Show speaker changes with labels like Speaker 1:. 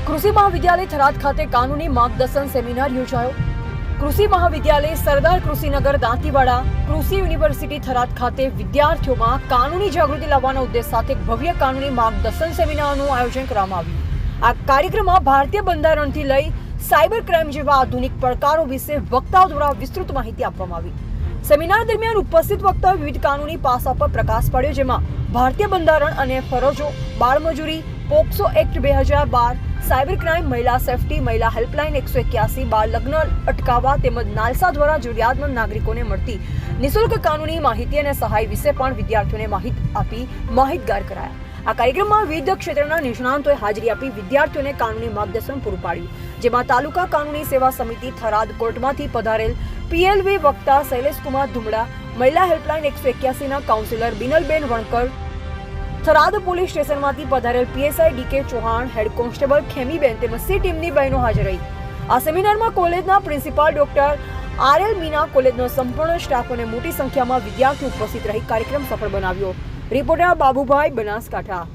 Speaker 1: કૃષિ મહાવિદ્યાલય થરાદ ખાતે કાનૂની માર્ગદર્શન સેમિનાર યોજાયો। કૃષિ મહાવિદ્યાલય સરદાર કૃષિનગર દાંતીવાડા કૃષિ યુનિવર્સિટી થરાદ ખાતે વિદ્યાર્થીઓમાં કાનૂની જાગૃતિ લાવવાના ઉદ્દેશ સાથે એક ભવ્ય કાનૂની માર્ગદર્શન સેમિનારનું આયોજન કરવામાં આવ્યું। આ કાર્યક્રમમાં ભારતીય બંધારણથી લઈ સાયબર ક્રાઇમ જેવા આધુનિક પડકારો વિશે વક્તાઓ દ્વારા વિસ્તૃત માહિતી આપવામાં આવી। સેમિનાર દરમિયાન ઉપસ્થિત વક્તાઓએ વિવિધ કાનૂની પાસા પર પ્રકાશ પાડ્યો, જેમાં ભારતીય બંધારણ અને ફરજો, બાળમજૂરી, પોક્સો એક્ટ 2012, સાયબર ક્રાઇમ, મહિલા સેફટી, મહિલા હેલ્પલાઇન 181, બાળ લગ્ન અટકાવવા તેમજ નાલસા દ્વારા જરૂરિયાતમંદ નાગરિકોને મળતી નિઃશુલ્ક કાનૂની માહિતી અને સહાય વિશે પણ વિદ્યાર્થીઓને માહિતી આપી માહિતગાર કરાયા। આ કાર્યક્રમમાં વિવિધ ક્ષેત્રના નિષ્ણાંતોએ હાજરી આપી વિદ્યાર્થીઓને કાનૂની માર્ગદર્શન પૂરું પાડ્યું, જેમાં તાલુકા કાનૂની સેવા સમિતિ થરાદ કોર્ટમાંથી પધારેલ પીએલવી વક્તા શૈલેષકુમાર ધુમડા, મહિલા હેલ્પલાઇન 181 ના કાઉન્સિલર બિનલબેન વણકર, થરાદ પોલીસ સ્ટેશનમાંથી પધારેલ PSI DK Chauhan, head constable Khemiben તેમજ સી ટીમની બહેનો હાજર રહી। આ સેમિનારમાં કોલેજના પ્રિન્સિપાલ ડોક્ટર આરએલ મીના, કોલેજનો સંપૂર્ણ સ્ટાફ અને મોટી સંખ્યામાં વિદ્યાર્થીઓ ઉપસ્થિત રહી કાર્યક્રમ સફળ બનાવ્યો। રિપોર્ટર બાબુભાઈ, બનાસકાંઠા।